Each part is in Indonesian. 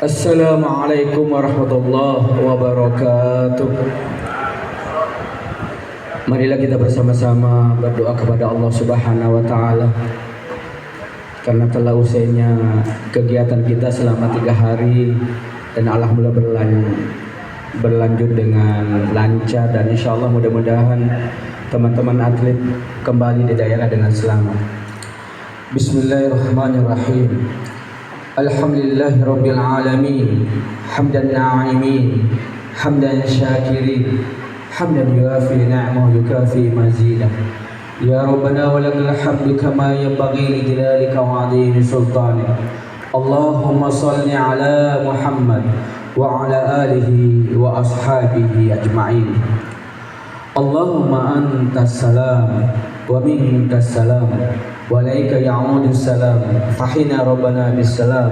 Assalamualaikum warahmatullahi wabarakatuh. Marilah kita bersama-sama berdoa kepada Allah Subhanahu wa taala karena telah usainya kegiatan kita selama 3 hari dan alhamdulillah berlanjut dengan lancar, dan insya Allah mudah-mudahan teman-teman atlet kembali di daerah dengan selamat. Bismillahirrahmanirrahim. Alhamdulillahi rabbil alamin, hamdan na'imin, hamdan syakirin, hamdan yuafi ni'mahu yukafi mazidah. Ya Rabbana wa lakal hamdu kama yanbaghi li jalalika wa 'azimi sultanik. Allahumma salli ala Muhammad wa ala alihi wa ashabihi ajma'in. Allahumma antas salam wa minkas salam wa alaika ya'udu salam fahina rabbana bis salam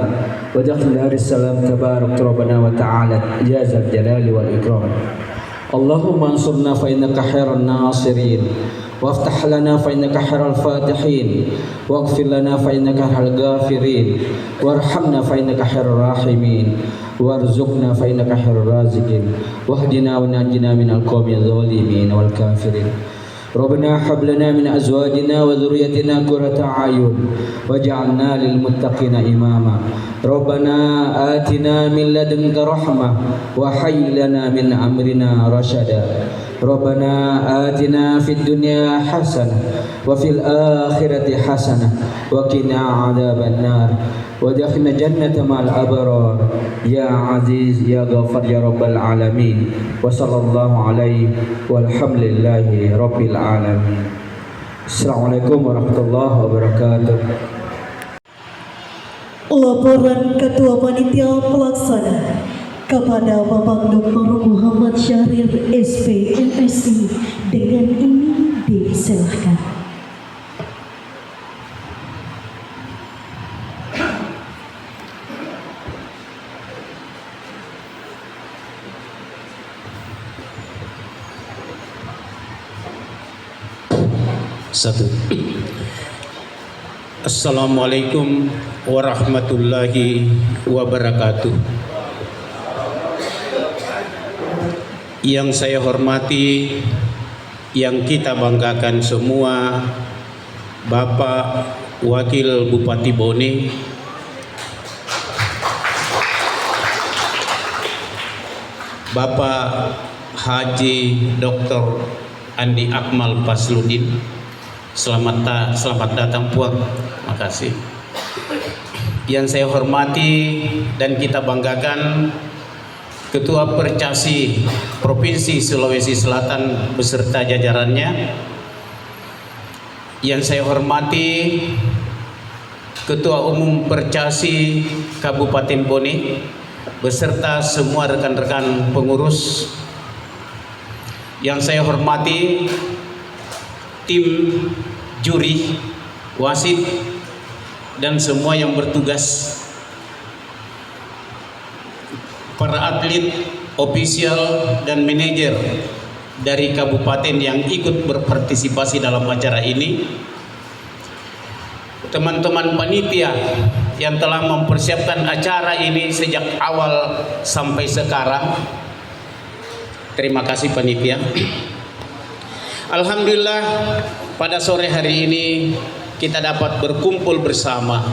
wa dakhil haris salam tabarak rabbana wa ta'ala jazal jalali wal ikram. Allahumma ansurna fa innaka khairan nasirin وافتح لنا فإنك خير الفاتحين واغفر لنا فإنك خير الغافرين وارحمنا فإنك خير الراحمين وارزقنا فإنك خير الرازقين واهدنا ونجنا من القوم الظالمين والكافرين. ربنا هب لنا من أزواجنا وذريتنا قرة أعين واجعلنا للمتقين إماما. ربنا آتنا من لدنك رحمة وهيئ لنا من أمرنا رشدا. ربنا آتنا في الدنيا حسنة وفي الآخرة حسنة وقنا عذاب النار وادخلنا جنة مع الأبرار يا عزيز يا غفار يا رب العالمين. وصلى الله عليه والحمد لله رب العالمين. Assalamualaikum warahmatullahi wabarakatuh. Laporan Ketua Panitia Pelaksana kepada Bapak Dr. Muhammad Syahrir SP MSI dengan ini diserahkan. Satu. Assalamualaikum warahmatullahi wabarakatuh. Yang saya hormati, yang kita banggakan semua, Bapak Wakil Bupati Bone, Bapak Haji Dr. Andi Akmal Pasludin, selamat datang Puan. Makasih. Yang saya hormati dan kita banggakan, Ketua Percasi Provinsi Sulawesi Selatan beserta jajarannya. Yang saya hormati Ketua Umum Percasi Kabupaten Bone beserta semua rekan-rekan pengurus. Yang saya hormati tim juri, wasit, dan semua yang bertugas, para atlet, ofisial, dan manajer dari kabupaten yang ikut berpartisipasi dalam acara ini, teman-teman panitia yang telah mempersiapkan acara ini sejak awal sampai sekarang. Terima kasih panitia. Alhamdulillah pada sore hari ini kita dapat berkumpul bersama.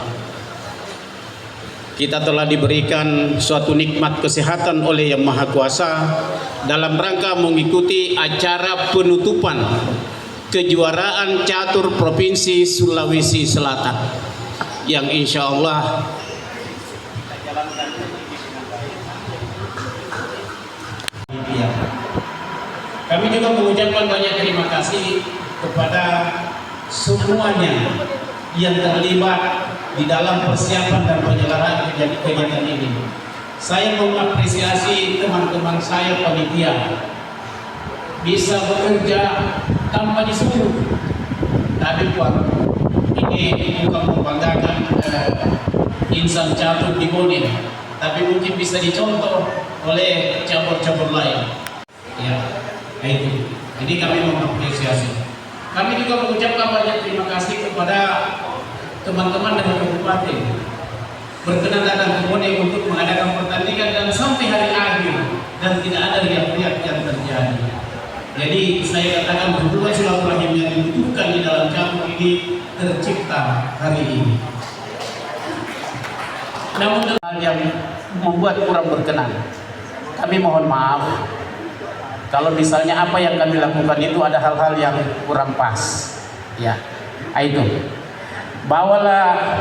Kita telah diberikan suatu nikmat kesehatan oleh Yang Maha Kuasa dalam rangka mengikuti acara penutupan kejuaraan catur Provinsi Sulawesi Selatan yang insya Allah kami juga mengucapkan banyak terima kasih kepada semuanya yang terlibat di dalam persiapan dan penyelenggaraan kegiatan ini. Saya mengapresiasi teman-teman saya panitia bisa bekerja tanpa disuruh. Tapi Pak, ini bukan membanggakan insan catur di Bone, tapi mungkin bisa dicontoh oleh cabur-cabur lain. Ya, itu. Jadi kami mengapresiasi. Kami juga mengucapkan banyak terima kasih kepada teman-teman dari kabupaten berkenan datang ke Bone untuk mengadakan pertandingan dan sampai hari akhir dan tidak ada riak-riak yang terjadi. Jadi saya katakan hubungan silaturahim yang dibutuhkan di dalam catur ini tercipta hari ini. Namun hal yang membuat kurang berkenan, kami mohon maaf kalau misalnya apa yang kami lakukan itu ada hal-hal yang kurang pas. Ya, itu. Bawalah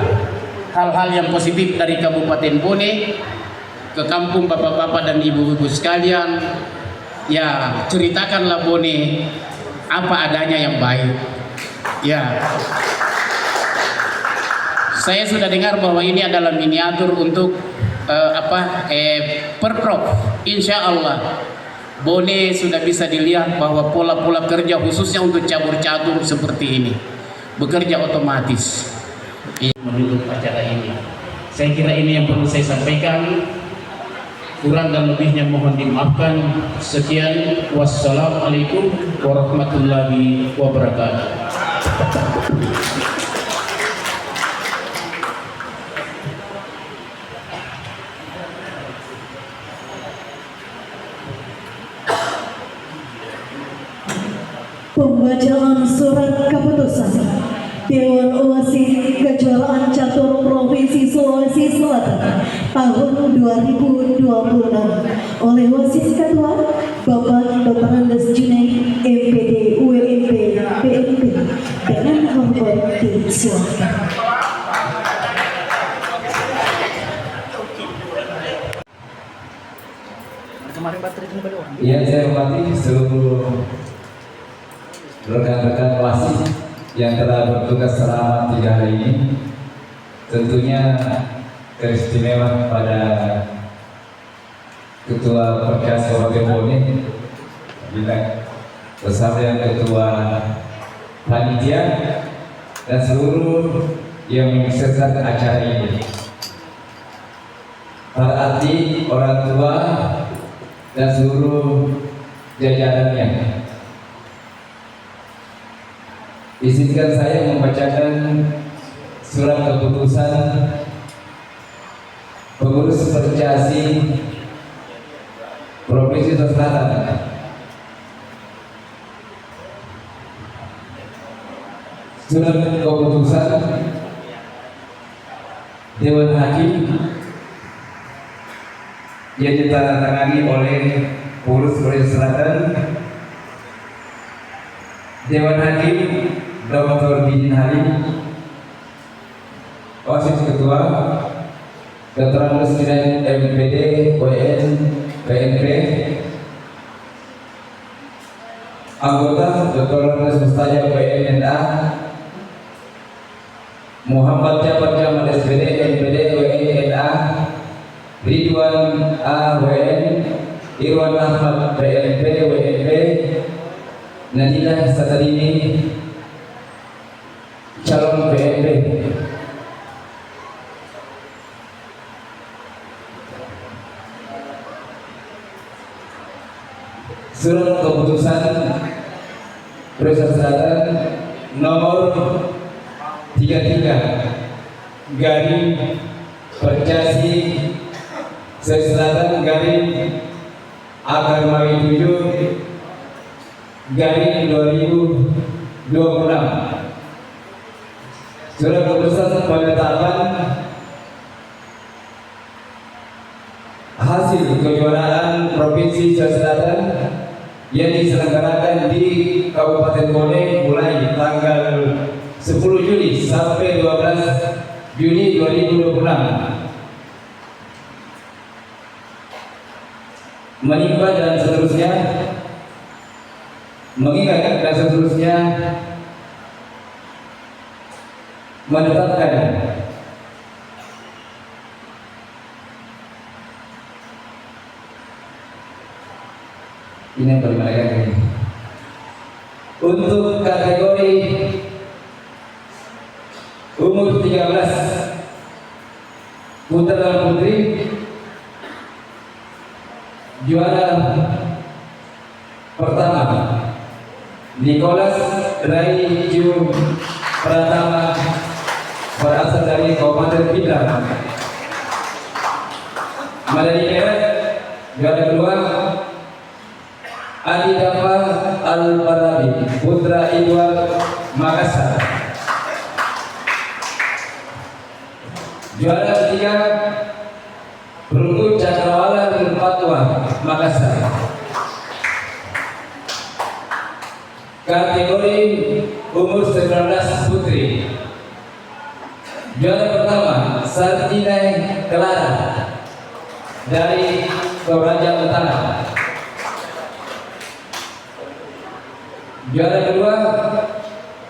hal-hal yang positif dari Kabupaten Bone ke kampung bapak-bapak dan ibu-ibu sekalian. Ya, ceritakanlah Bone apa adanya yang baik. Ya. Saya sudah dengar bahwa ini adalah miniatur untuk Perprov. Insya Allah Bone sudah bisa dilihat bahwa pola-pola kerja khususnya untuk cabur catur seperti ini bekerja otomatis menutup acara ini. Saya kira ini yang perlu saya sampaikan. Kurang dan lebihnya mohon dimaafkan. Sekian, wassalamualaikum warahmatullahi wabarakatuh. Pembacaan surat keputusan Dewan Oasis Kejuaraan Catur Provinsi Sulawesi Selatan tahun 2026 oleh Wasis Ketua Bapak Dr. Andes Junaid MPD UMP PNP dengan hormat disilakan. Yang saya hormati seluruh rekan-rekan wasit yang telah bertugas selama 3 hari ini, tentunya teristimewa pada Ketua Perkas Kabupaten Bone bersama yang Ketua Panitia dan seluruh yang mengikuti acara ini, para atlet, orang tua dan seluruh jajarannya. Izinkan saya membacakan surat keputusan pengurus Percasi Provinsi Selatan. Surat keputusan Dewan Hakim yang ditandatangani oleh pengurus Provinsi Selatan. Dewan Hakim Dr. Bidin Halim, Wasit Ketua Dr. Andes Junaid MPD WN PNP, anggota Dr. Andes Mustajab WNNA, Muhammad Jabar Jamal SPD MPD WNNA, Ridwan A WN, Irwan Ahmad PNP WNP, Nadilah Satarini calon PNP. Surat keputusan Provinsi Selatan nomor 33 garing Percasi Selatan garing Akarmawi 7 garing 2026. Surat keputusan penetapan hasil kejuaraan Provinsi Sulawesi Selatan yang diselenggarakan di Kabupaten Bone mulai tanggal 10 Juli sampai 12 Juni 2026. Menimba dan seterusnya, mengingat dan seterusnya, menetapkan ini yang paling menarik untuk kategori umur 13 putra dan putri, juara pertama Nicholas Raiju Pratama berasal dari Kabupaten Pindrang Medali perak juara kedua Adi Dafa Al-Barabi Putra Edward Makassar. Juara ketiga perunggu Cakrawala Fatwa Makassar. Kategori umur 19 putri. Juara pertama Sartina Clara dari Toraja Utara. Juara kedua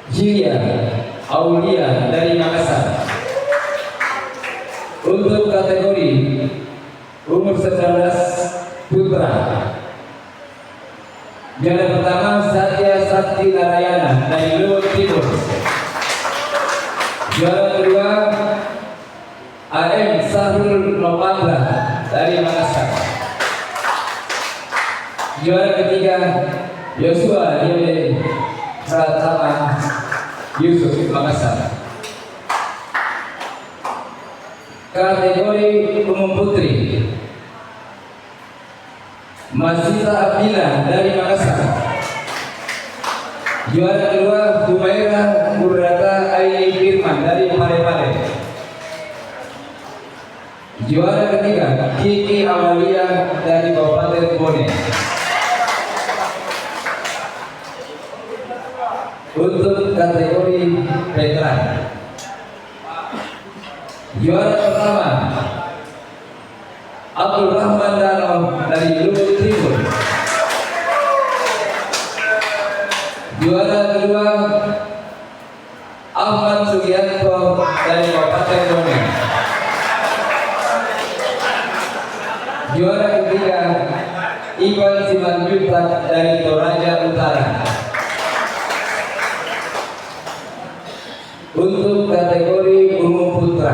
Jilia Aulia dari Makassar. Untuk kategori umur 19 putra, juara pertama Satya Sakti Narayana dari Luwu Timur. Juara kedua AM Sahrul Nopandra dari Makassar. Juara ketiga Yosua Yode Pratama Yusuf Makassar. Kategori umum putri Masita Abdillah dari Makassar. Juara kedua Humaira Murrata Aini Firman dari Parepare. Juara ketiga Kiki Amalia dari Kabupaten Bone. Untuk kategori veteran, juara pertama Abdul Rahman Dano dari Luwu Timur. Juara kedua Ahmad Sugianto dari Kabupaten Bone. Juara ketiga Iwan Simanjuntak dari Toraja Utara. Untuk kategori umum putra,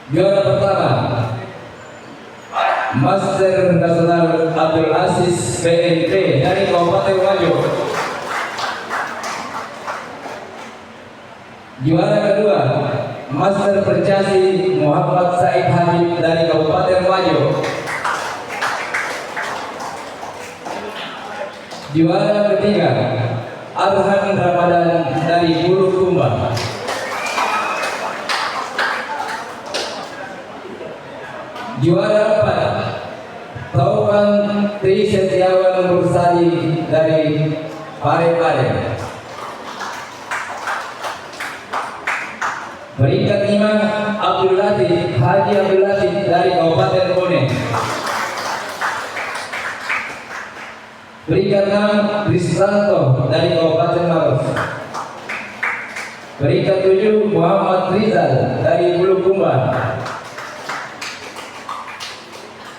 juara pertama Master Nasional Abdul Aziz PNP dari Kabupaten Wajo. Juara kedua Master Percasi Muhammad Said Habib dari Kabupaten Wajo. Juara ketiga Arhan Ramadan dari Bulukumba. Juara 4 Taufan Tri Setiawan Mursali dari Parepare. Peringkat 5 Abdul Latif Haji Abdul Latif dari Kabupaten Bone. Peringkat 6 Risanto dari Kabupaten Maros. Peringkat 7 Muhammad Rizal dari Bulukumba.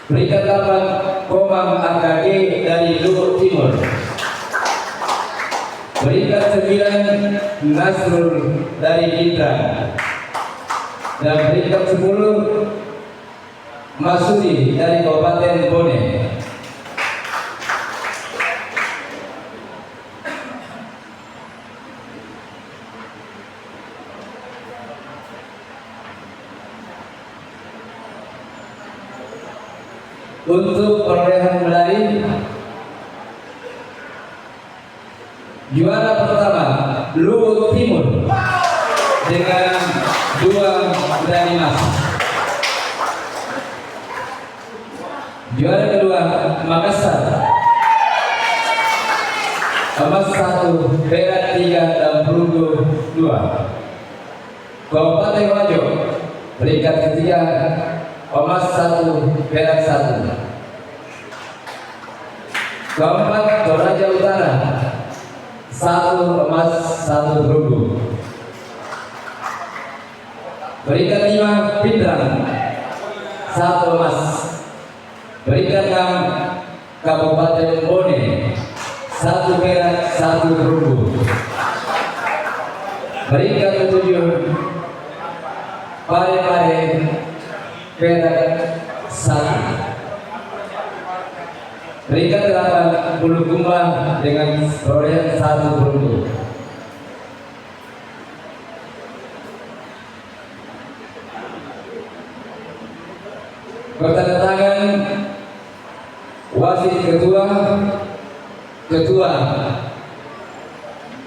Peringkat 8 Komang AKG dari Luwu Timur. Peringkat 9 Nasrul dari Gibran. Dan peringkat 10 Masudi dari Kabupaten Bone. Untuk perolehan medali, juara pertama Luwu Timur dengan 2 medali emas. Juara kedua Makassar, emas 1, perak 3 dan perunggu 2. Kabupaten Wajo peringkat ketiga, emas 1, perak 1. Keempat Toraja Utara, 1 emas 1 perunggu. Peringkat 5 Pindrang, 1 emas. Peringkat 6 Kabupaten Bone, 1 perak 1 perunggu. Peringkat 7 Parepare, perak 1. Peringkat 8 Bulukumba dengan perolehan 1 perunggu. wasit ketua, ketua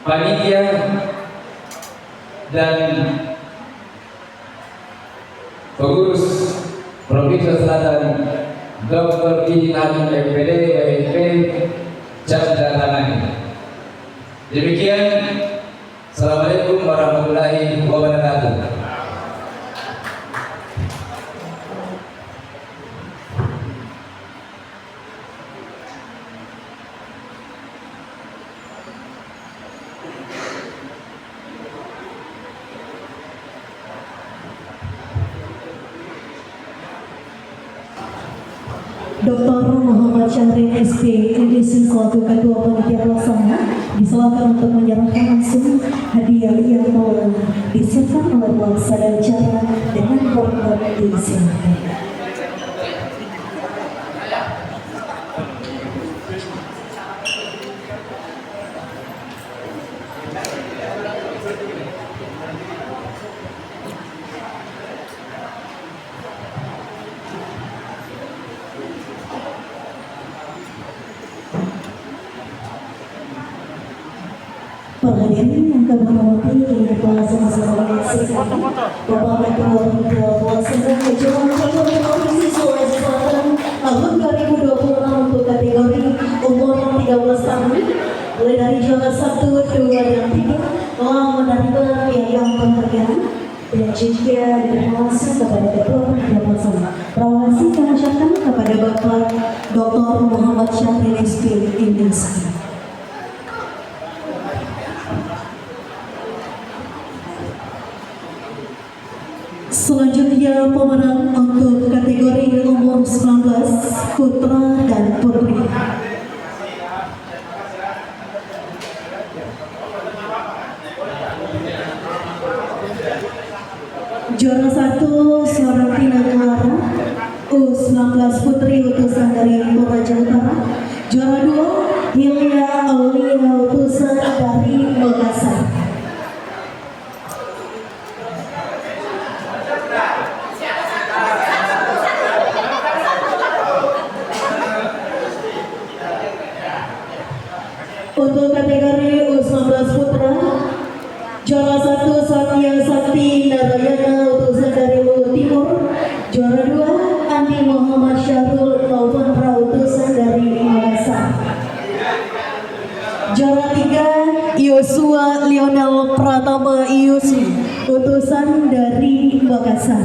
panitia, dan pengurus Provinsi Selatan Dr. Inan MPD WNP Chandra Tanani. Demikian, Assalamualaikum warahmatullahi wabarakatuh. Dr. Muhammad Syahrin SP MDC selaku Ketua Panitia Pelaksana disilakan untuk menyerahkan langsung hadiah yang telah disiapkan oleh pelaksana acara dengan hormat disilakan. Hadirin yang kami hormati, kita sama-sama menyaksikan Bapak Ketua Panitia Pelaksana Kejuaraan Catur Provinsi Sulawesi Selatan tahun 2026 untuk kategori umur 13 tahun, mulai dari juara 1, 2, dan 3 telah menerima piagam penghargaan dan juga diberi langsung kepada Ketua Panitia Pelaksana. Terima kasih kami ucapkan kepada Bapak Dr. Muhammad Syahrin SP Indonesia. Selanjutnya pemenang untuk kategori umur 19 putra dan putri. Juara 1 Soratina Clara U19 putri utusan dari Toraja Utara. Juara 2 Hilya Aulia utusan dari Makassar. Untuk kategori U19 putra, juara 1 Satya Sakti Narayana utusan dari Luhut Timur. Juara 2 Andi Muhammad Syahrul Taufandra utusan dari Makassar. Juara 3 Yosua Lionel Pratama Iyusi utusan dari Makassar.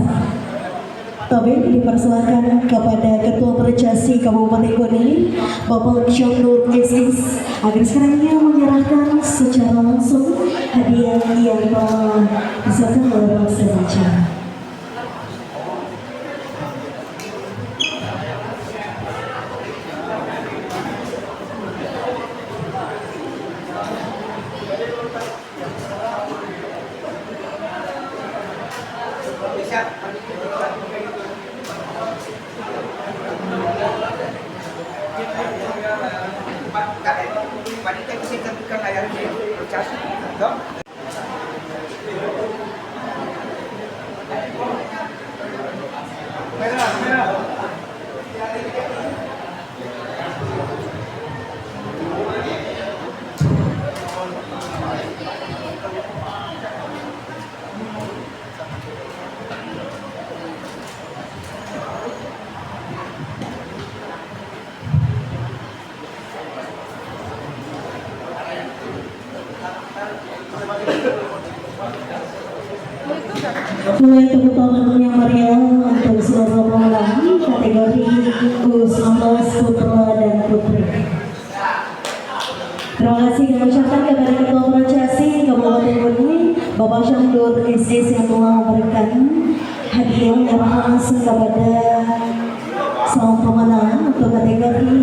Kami dipersilakan kepada Ketua Percasi Kabupaten Bone, Bapak Syamdur SS, agar sekarang ia menyerahkan secara langsung hadiah yang telah diserahkan oleh pelaksana acara. Mulai tepuk tangan yang meriah untuk seluruh pemenang kategori U19 putra dan putri. Terima kasih kami ucapkan kepada Ketua Percasi Kabupaten Bone, Bapak Syamdur SS yang telah memberikan hadiah yang langsung kepada sang pemenang untuk kategori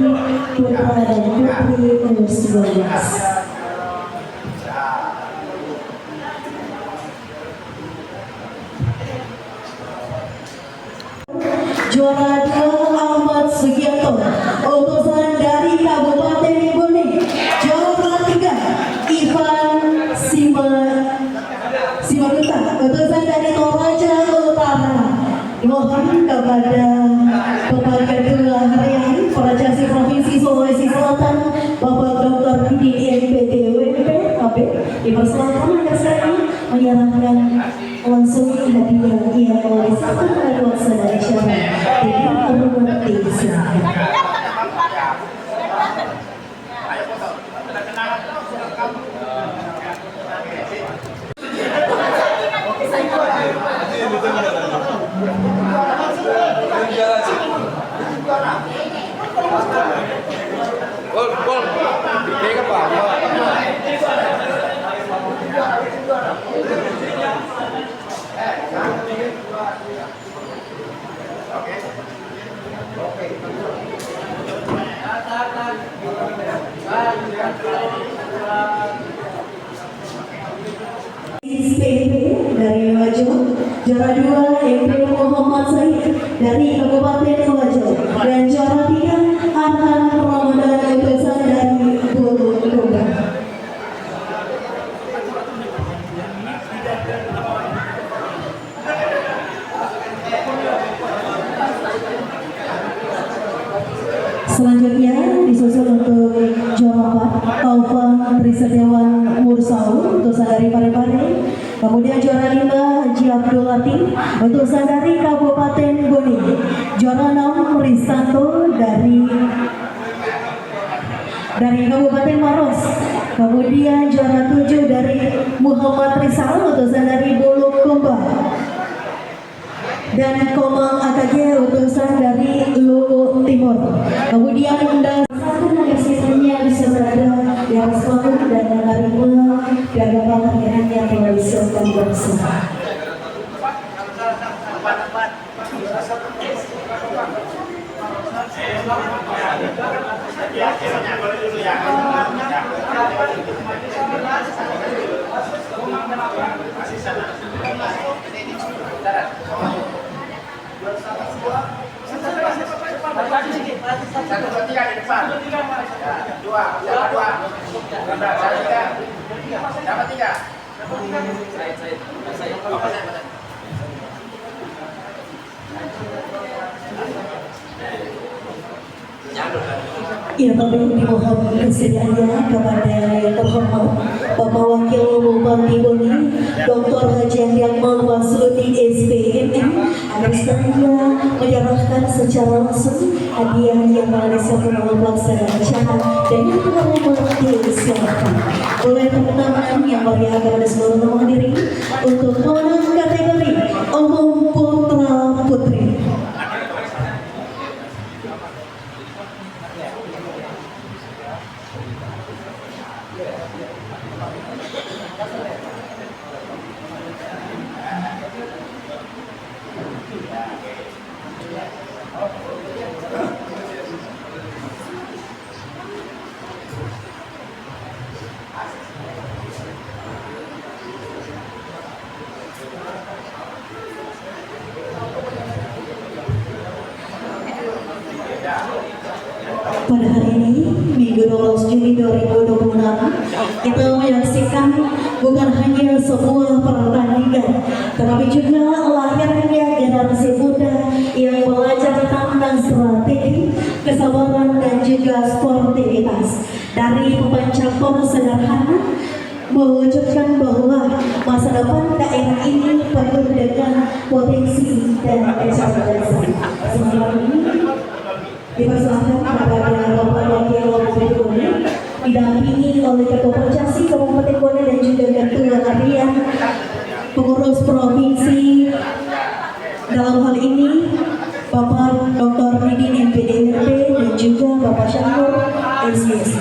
putra dan putri U19. Juara 2 Ahmad Sugianto utusan dari Kabupaten Bone. Juara 3 Ivan Simaduta utusan dari Toraja Utara. Mohon kepada Bapak Ketua Harian Percasi Provinsi Dipersilakan agar saya menyerahkan langsung hadiah yang mewariskan kepada saudara Syarah dengan hormati. SPP dari Wajo, juara 2 MP Muhammad Said dari Kabupaten Wajo, dan juara 3 Arhan Ramadan Utusan dari Bulukumba. Selanjutnya disusul untuk juara 4 Taufan Trisadewan Mursau untuk dari Parepare. Kemudian juara 5 Haji Abdul Latif untuk dari Kabupaten Boni. Juara 6 Risanto dari Kabupaten Maros. Kemudian juara 7 dari Muhammad Rizal untuk dari Bulukumba. Dan Komang AKG utusan dari Luwu Timur. Kemudian dan sisanya bisa berada di atas panggung dan menerima piagam penghargaan yang telah disiapkan bersama. Satu, dua, tiga di depan. Ya, dua, dua. Dapat tiga. Ya, kami dimohon kesediaannya kepada yang terhormat Bapak Wakil Bupati Boni Dr. Haji Andiakmal Wasluddin SPMM agar saya menyerahkan secara langsung hadiah yang telah disiapkan oleh pelaksana acara dengan hormat disiapkan oleh teman-teman yang meriah kepada seluruh teman diri untuk pemenang kategori umum putra putri. Pada hari ini, Minggu 12 Juni 2026, kita menyaksikan bukan hanya sebuah pertandingan, tetapi juga lahirnya generasi muda yang belajar tentang strategi, kesabaran, dan juga sportivitas. Dari pemancapan sederhana, mewujudkan bahwa masa depan daerah ini penuh dengan potensi dan kesempatan. Sebelum ini, dipersilakan kepada Bapak Wakil Bupati Boni didampingi oleh Ketua Percasi Kabupaten Boni dan juga Ketua Harian Pengurus Provinsi. Dalam hal ini Bapak Dr. Ridin MPDRP dan juga Bapak Syahrul SIS.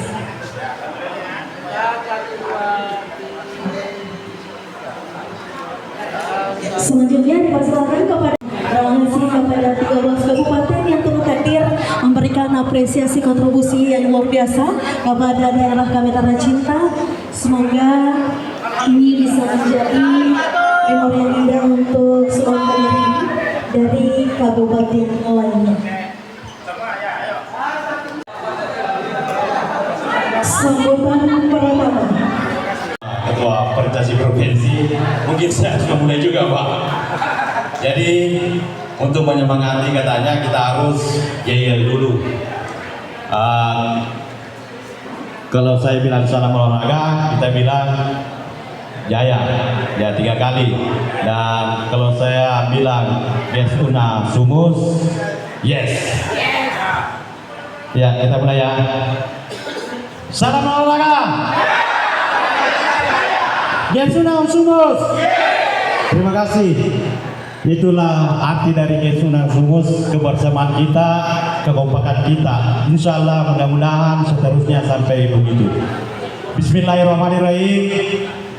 Selanjutnya dipersilakan kepada kepada 13 kabupaten yang turut hadir memberikan apresiasi kontribusi yang luar biasa kepada daerah kami tercinta. Semoga ini bisa menjadi memori yang indah untuk seluruh dari kabupaten lainnya. Sambutan pertama Ketua Percasi Provinsi, mungkin saya sudah mulai juga Pak. Jadi untuk menyemangati katanya kita harus yel dulu. Kalau saya bilang salam olahraga, kita bilang Jaya, ya 3 kali. Dan kalau saya bilang Gesuna Sumus, yes. Ya, kita mulai ya. Salam olahraga. Gesuna Sumus. Terima kasih. Itulah arti dari Gesuna Sumus, kebersamaan kita, kekompakan kita. Insya Allah mudah-mudahan seterusnya sampai begitu. Bismillahirrahmanirrahim.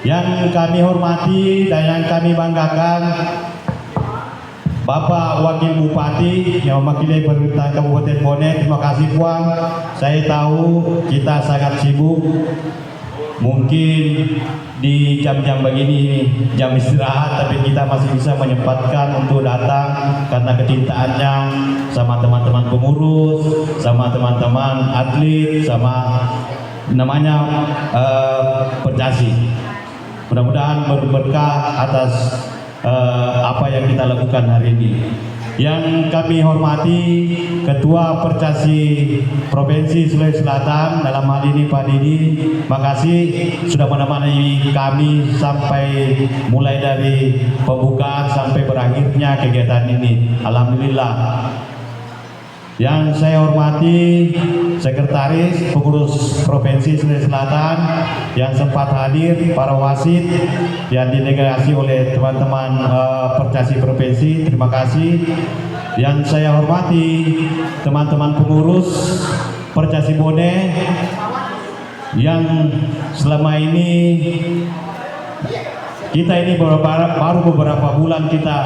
Yang kami hormati dan yang kami banggakan, Bapak Wakil Bupati yang mewakili pemerintah Kabupaten Bone, terima kasih Puan. Saya tahu kita sangat sibuk, mungkin di jam-jam begini jam istirahat, tapi kita masih bisa menyempatkan untuk datang karena kecintaannya sama teman-teman pengurus, sama teman-teman atlet, sama namanya Percasi. Mudah-mudahan berberkah atas apa yang kita lakukan hari ini. Yang kami hormati Ketua Percasi Provinsi Sulawesi Selatan, dalam hal ini Pak Didi, makasih sudah menemani kami sampai mulai dari pembukaan sampai berakhirnya kegiatan ini. Alhamdulillah. Yang saya hormati Sekretaris Pengurus Provinsi Sulawesi Selatan yang sempat hadir, para wasit yang didelegasi oleh teman-teman Percasi Provinsi, terima kasih. Yang saya hormati teman-teman pengurus Percasi Bone yang selama ini kita ini baru beberapa bulan kita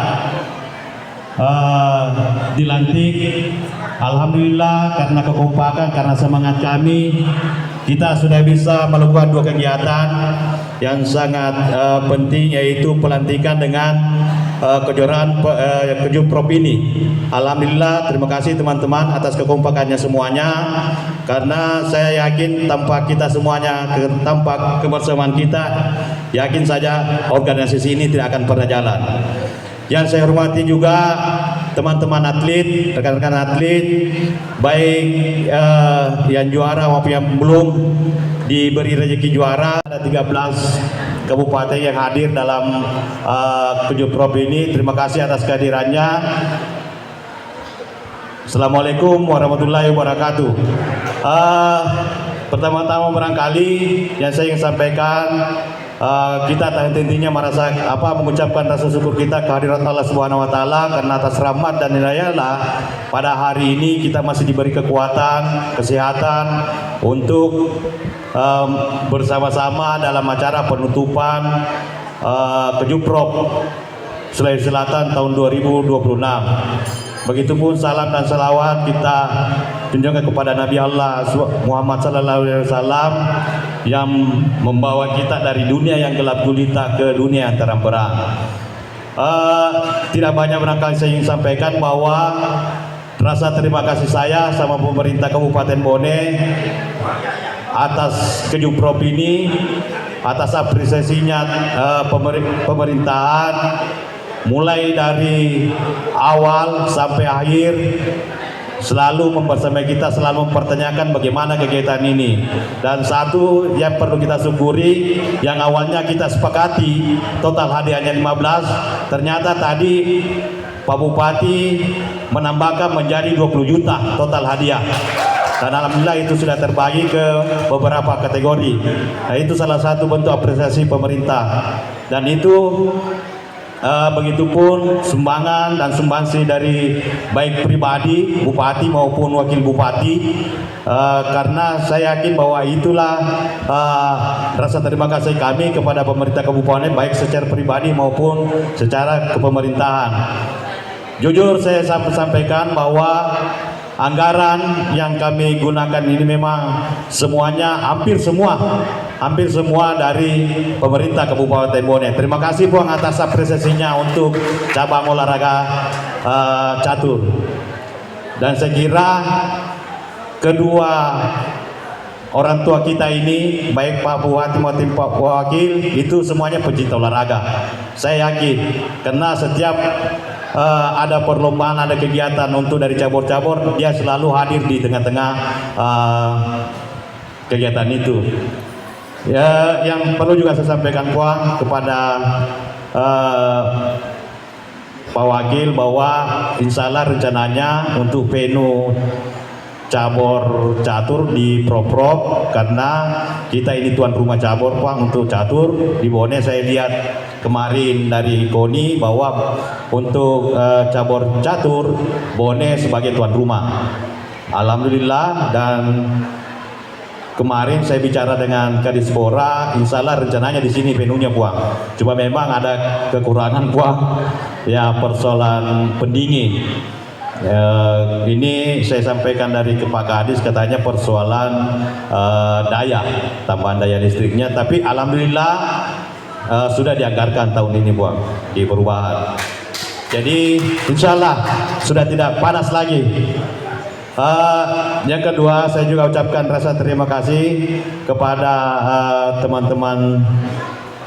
dilantik. Alhamdulillah, karena kekompakan, karena semangat kami, kita sudah bisa melakukan 2 kegiatan yang sangat penting, yaitu pelantikan dengan kejuaraan Kejuprop ini. Alhamdulillah, terima kasih teman-teman atas kekompakannya semuanya, karena saya yakin tanpa kita semuanya, tanpa kebersamaan kita, yakin saja organisasi ini tidak akan pernah jalan. Yang saya hormati juga teman-teman atlet, rekan-rekan atlet, baik yang juara maupun yang belum diberi rezeki juara. Ada 13 kabupaten yang hadir dalam Kejuprop ini. Terima kasih atas kehadirannya. Assalamualaikum warahmatullahi wabarakatuh. Pertama-tama barangkali yang saya ingin sampaikan, kita tentunya merasa mengucapkan rasa syukur kita kehadirat Allah Subhanahu wa taala, karena atas rahmat dan hidayahnya pada hari ini kita masih diberi kekuatan, kesehatan untuk bersama-sama dalam acara penutupan Kejuprop Sulawesi Selatan tahun 2026. Begitupun salam dan salawat kita tunjukkan kepada Nabi Allah Muhammad sallallahu alaihi wasallam yang membawa kita dari dunia yang gelap gulita ke dunia yang terang benderang. Tidak banyak barangkali saya ingin sampaikan bahwa rasa terima kasih saya sama pemerintah Kabupaten Bone atas Kejuprop ini, atas apresiasinya pemerintahan, mulai dari awal sampai akhir selalu membersamai kita, selalu mempertanyakan bagaimana kegiatan ini. Dan satu yang perlu kita syukuri, yang awalnya kita sepakati total hadiahnya 15, ternyata tadi Pak Bupati menambahkan menjadi 20 juta total hadiah. Dan alhamdulillah itu sudah terbagi ke beberapa kategori. Nah, itu salah satu bentuk apresiasi pemerintah. Dan itu begitupun sumbangan dan sumbangsi dari baik pribadi bupati maupun wakil bupati, karena saya yakin bahwa itulah rasa terima kasih kami kepada pemerintah kabupaten, baik secara pribadi maupun secara kepemerintahan. Jujur saya sampaikan bahwa anggaran yang kami gunakan ini memang semuanya, hampir semua dari pemerintah Kabupaten Bone. Terima kasih Bang atas apresiasinya untuk cabang olahraga catur. Dan saya kira kedua orang tua kita ini, baik Pak Bupati maupun Pak Wakil, itu semuanya pecinta olahraga. Saya yakin, karena setiap ada perlombaan, ada kegiatan untuk dari cabur-cabur, dia selalu hadir di tengah-tengah kegiatan itu. Ya, yang perlu juga saya sampaikan Puang kepada Pak Wakil bahwa insya Allah rencananya untuk venue cabur catur di Proprok, karena kita ini tuan rumah cabur Puang untuk catur di Bone. Saya lihat kemarin dari KONI bahwa untuk cabur catur Bone sebagai tuan rumah. Alhamdulillah, dan kemarin saya bicara dengan Kadispora, insya Allah rencananya di sini venue-nya Puang. Cuma memang ada kekurangan Puang, ya persoalan pendingin. Ini saya sampaikan dari ke Pak Kadis, katanya persoalan daya, tambahan daya listriknya. Tapi alhamdulillah sudah dianggarkan tahun ini Puang di perubahan. Jadi insya Allah sudah tidak panas lagi. Yang kedua, saya juga ucapkan rasa terima kasih kepada teman-teman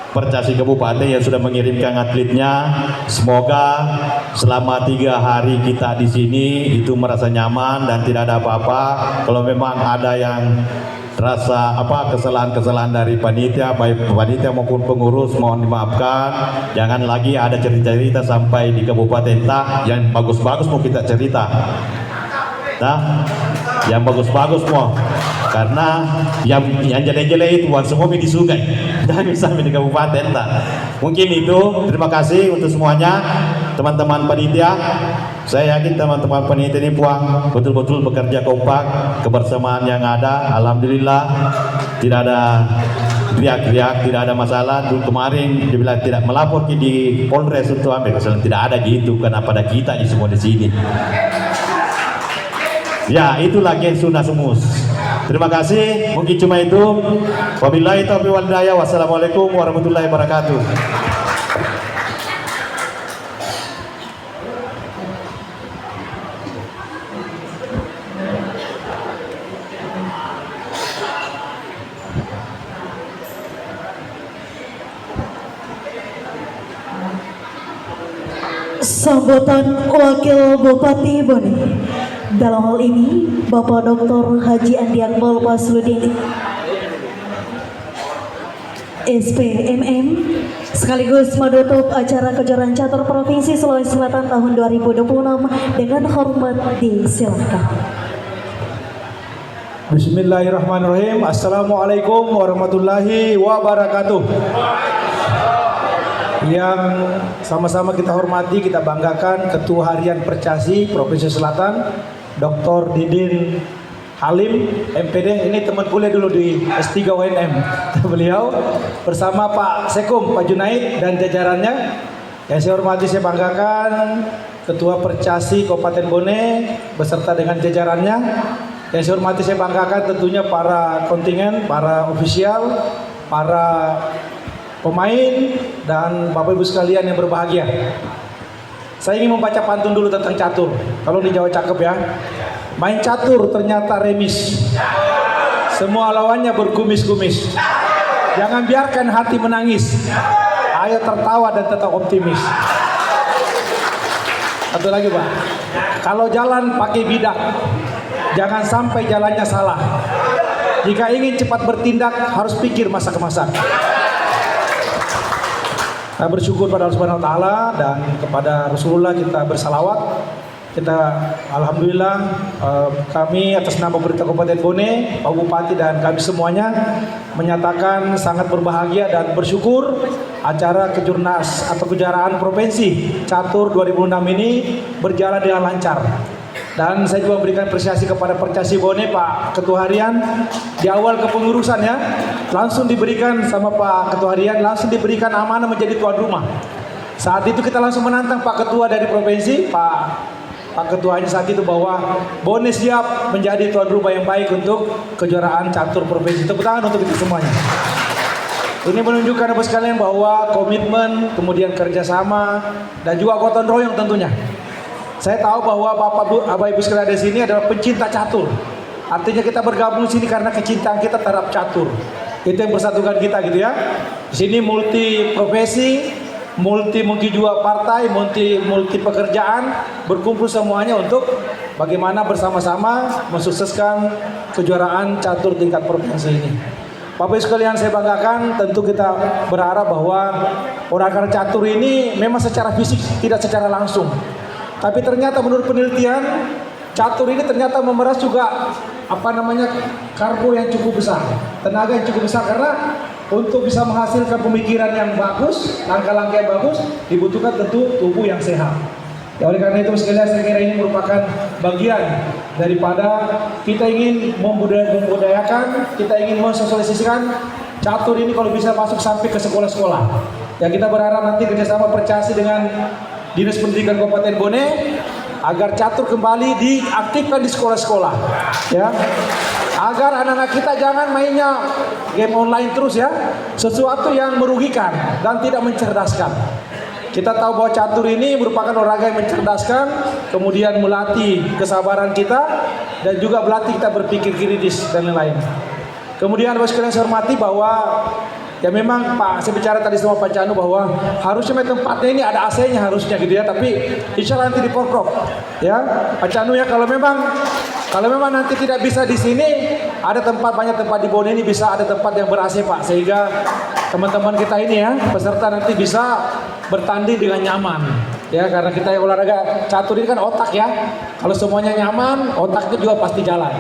Percasi Kabupaten yang sudah mengirimkan atletnya. Semoga selama 3 hari kita di sini itu merasa nyaman dan tidak ada apa-apa. Kalau memang ada yang rasa kesalahan-kesalahan dari panitia, baik panitia maupun pengurus, mohon dimaafkan. Jangan lagi ada cerita-cerita sampai di Kabupaten tak yang bagus-bagus mau kita cerita. Nah, yang bagus-bagus mau, karena yang jelek-jelek itu semua di sungai dan bisa di kabupaten tak. Mungkin itu. Terima kasih untuk semuanya teman-teman panitia. Saya yakin teman-teman panitia ini Puang betul-betul bekerja kompak, kebersamaan yang ada. Alhamdulillah tidak ada teriak-teriak, tidak ada masalah. Dulu kemarin dibilang tidak melapor di Polres untuk ambil kesalahan, tidak ada gitu, karena pada kita semua di sini. Ya, itulah Gen Sunnah Sumus. Terima kasih. Mungkin cuma itu. Wabillahi taufiq wal hidayah. Wassalamualaikum warahmatullahi wabarakatuh. Sambutan Wakil Bupati Bone. Dalam hal ini Bapak Dr. Haji Andi Akmal Wasludin SPMM, sekaligus menutup acara kejuaraan catur Provinsi Sulawesi Selatan tahun 2026 dengan hormat disilakan. Bismillahirrahmanirrahim. Assalamualaikum warahmatullahi wabarakatuh. Yang sama-sama kita hormati, kita banggakan Ketua Harian Percasi Provinsi Selatan, Dr. Didin Halim, MPD. Ini teman kuliah dulu di S3 UNM. Beliau bersama Pak Sekum, Pak Junaid dan jajarannya. Yang saya hormati, saya banggakan Ketua Percasi Kabupaten Bone beserta dengan jajarannya. Yang saya hormati, saya banggakan tentunya para kontingen, para ofisial, para pemain, dan Bapak Ibu sekalian yang berbahagia. Saya ingin membaca pantun dulu tentang catur. Kalau di Jawa cakep ya. Main catur ternyata remis. Semua lawannya berkumis-kumis. Jangan biarkan hati menangis. Ayo tertawa dan tetap optimis. Satu lagi Pak. Kalau jalan pakai bidak, jangan sampai jalannya salah. Jika ingin cepat bertindak, harus pikir masa ke masa. Kita bersyukur pada Allah Subhanahu wa taala dan kepada Rasulullah kita bersalawat. Kita alhamdulillah kami atas nama pemerintah Kabupaten Bone, Pak Bupati dan kami semuanya menyatakan sangat berbahagia dan bersyukur acara kejurnas atau kejuaraan provinsi catur 2006 ini berjalan dengan lancar. Dan saya juga memberikan apresiasi kepada Percasi Bone, Pak Ketua Harian. Di awal kepengurusan ya, langsung diberikan sama Pak Ketua Harian, langsung diberikan amanah menjadi tuan rumah. Saat itu kita langsung menantang Pak Ketua dari provinsi, Pak Ketuanya saat itu, bahwa Bone siap menjadi tuan rumah yang baik untuk kejuaraan catur provinsi. Tepuk tangan untuk itu semuanya. Ini menunjukkan Bapak sekalian bahwa komitmen, kemudian kerjasama, dan juga gotong royong tentunya. Saya tahu bahwa Bapak Ibu sekalian di sini adalah pencinta catur. Artinya kita bergabung di sini karena kecintaan kita terhadap catur. Itu yang bersatukan kita gitu ya. Di sini multi profesi, mungkin juga partai, multi pekerjaan berkumpul semuanya untuk bagaimana bersama-sama mensukseskan kejuaraan catur tingkat provinsi ini. Bapak sekalian saya banggakan, tentu kita berharap bahwa olahraga catur ini memang secara fisik tidak secara langsung. Tapi ternyata menurut penelitian, catur ini ternyata memeras juga karbo yang cukup besar, tenaga yang cukup besar, karena untuk bisa menghasilkan pemikiran yang bagus, langkah-langkah yang bagus, dibutuhkan tentu tubuh yang sehat. Ya, oleh karena itu sekalian saya kira ini merupakan bagian daripada kita ingin membudayakan, kita ingin mensosialisasikan catur ini kalau bisa masuk sampai ke sekolah-sekolah. Ya, kita berharap nanti kerjasama percasi dengan Dinas Pendidikan Kabupaten Bone agar catur kembali diaktifkan di sekolah-sekolah. Ya, agar anak-anak kita jangan mainnya game online terus ya, sesuatu yang merugikan dan tidak mencerdaskan. Kita tahu bahwa catur ini merupakan olahraga yang mencerdaskan, kemudian melatih kesabaran kita dan juga melatih kita berpikir kritis dan lain-lain. Kemudian Bapak sekalian saya hormati bahwa ya memang Pak, saya bicara tadi sama Pak Canu bahwa harusnya tempatnya ini ada AC-nya harusnya gitu ya, tapi insya Allah nanti di Porprov ya Pak Canu ya, kalau memang nanti tidak bisa di sini, ada banyak tempat di Bone ini bisa ada tempat yang ber-AC Pak, sehingga teman-teman kita ini ya peserta nanti bisa bertanding dengan nyaman ya, karena kita yang olahraga catur ini kan otak ya, kalau semuanya nyaman otak itu juga pasti jalan.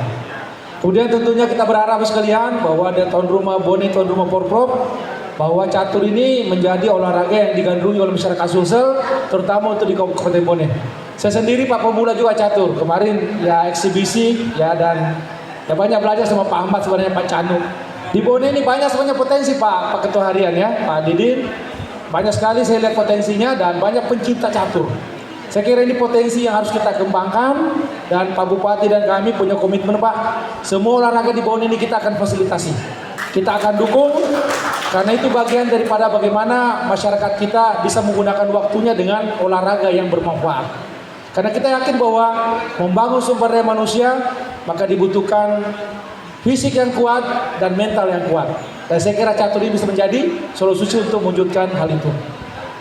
Kemudian tentunya kita berharap sekalian bahwa ada tuan rumah Bone, tuan rumah Porprov, bahwa catur ini menjadi olahraga yang digandrungi oleh masyarakat Sulsel, terutama untuk di Kabupaten Bone. Saya sendiri Pak pemula juga catur, kemarin ya eksibisi ya, dan ya banyak belajar sama Pak Ahmad sebenarnya, Pak Canu. Di Bone ini banyak sebenarnya potensi Pak Ketua Harian ya, Pak Didin. Banyak sekali saya lihat potensinya dan banyak pencinta catur. Saya kira ini potensi yang harus kita kembangkan, dan Pak Bupati dan kami punya komitmen Pak. Semua olahraga di Bone ini kita akan fasilitasi, kita akan dukung, karena itu bagian daripada bagaimana masyarakat kita bisa menggunakan waktunya dengan olahraga yang bermanfaat. Karena kita yakin bahwa membangun sumber daya manusia maka dibutuhkan fisik yang kuat dan mental yang kuat. Dan saya kira catur ini bisa menjadi solusi untuk mewujudkan hal itu.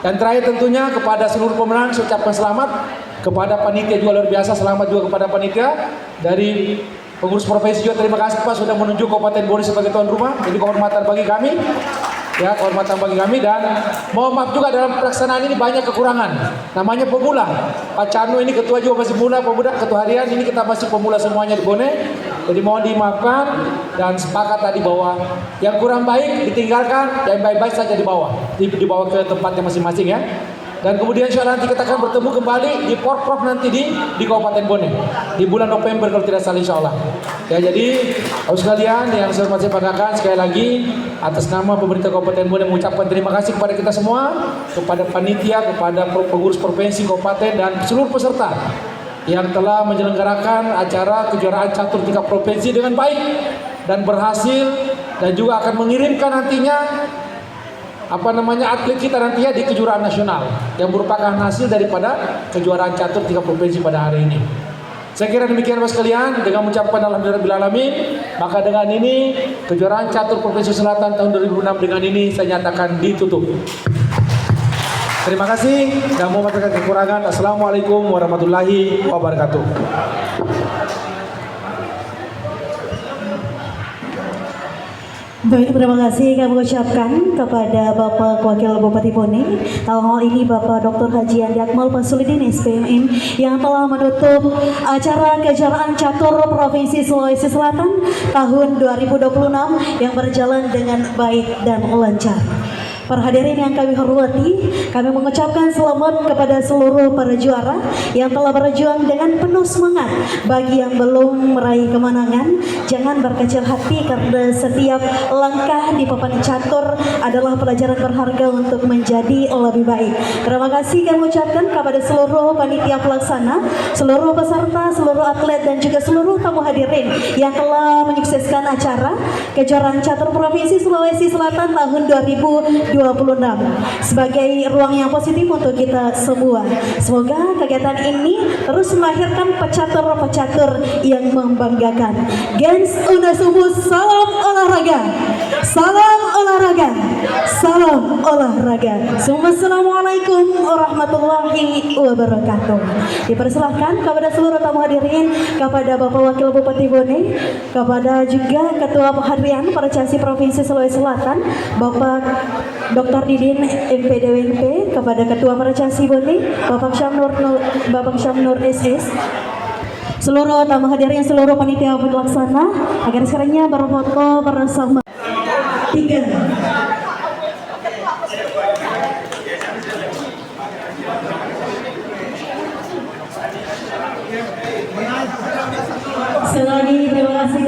Dan terakhir tentunya kepada seluruh pemenang saya ucapkan selamat, kepada panitia juga luar biasa, selamat juga kepada panitia dari pengurus provinsi juga, terima kasih Pak sudah menunjuk Kabupaten Bone sebagai tuan rumah. Jadi kehormatan bagi kami. Ya, kehormatan bagi kami, dan mohon maaf juga dalam pelaksanaan ini banyak kekurangan. Namanya pemula. Pak Canu ini ketua juga masih pemula, ketua harian ini kita masih pemula semuanya di Bone. Jadi mohon dimaafkan, dan sepakat tadi bahwa yang kurang baik ditinggalkan, yang baik-baik saja dibawa ke tempatnya masing-masing ya. Dan kemudian insya Allah nanti kita akan bertemu kembali di Porprov nanti di Kabupaten Bone di bulan November kalau tidak salah insya Allah. Ya, jadi harus sekalian yang saya masih banggakan, sekali lagi atas nama pemerintah Kabupaten Bone mengucapkan terima kasih kepada kita semua, kepada panitia, kepada pengurus provinsi, kabupaten, dan seluruh peserta yang telah menyelenggarakan acara kejuaraan catur tingkat provinsi dengan baik dan berhasil, dan juga akan mengirimkan nantinya atlet kita nantinya di kejuaraan nasional yang merupakan hasil daripada kejuaraan catur tingkat provinsi pada hari ini. Saya kira demikian Bapak sekalian, dengan mengucapkan alhamdulillahirabbil, maka dengan ini kejuaraan catur Provinsi Selatan tahun 2006 dengan ini saya nyatakan ditutup. Terima kasih dan mohon maaf atas kekurangan. Assalamualaikum warahmatullahi wabarakatuh. Baik, terima kasih kami ucapkan kepada Bapak Wakil Bupati Bone. Dalam hal ini Bapak Dr. Haji Andi Akmal Fasulidin SPMM yang telah menutup acara kejuaraan catur Provinsi Sulawesi Selatan tahun 2026 yang berjalan dengan baik dan lancar. Para hadirin yang kami hormati, kami mengucapkan selamat kepada seluruh para juara yang telah berjuang dengan penuh semangat. Bagi yang belum meraih kemenangan, jangan berkecil hati karena setiap langkah di papan catur adalah pelajaran berharga untuk menjadi lebih baik. Terima kasih kami ucapkan kepada seluruh panitia pelaksana, seluruh peserta, seluruh atlet, dan juga seluruh tamu hadirin yang telah menyukseskan acara kejuaraan catur Provinsi Sulawesi Selatan tahun 2026 sebagai ruang yang positif untuk kita semua. Semoga kegiatan ini terus melahirkan pecatur-pecatur yang membanggakan. Gens Unasumu, salam olahraga, salam olahraga, salam salam olahraga. Assalamualaikum warahmatullahi wabarakatuh. Dipersilahkan kepada seluruh tamu hadirin, kepada Bapak Wakil Bupati Bone, kepada juga Ketua Harian Percasi Provinsi Sulawesi Selatan, Bapak Dr. Didin MPDWNP, kepada Ketua Percasi Bone, Bapak Syamnur SS, seluruh tamu hadirin, seluruh panitia pelaksana, agar sekalinya berfoto bersama. 3. Sekali lagi terima kasih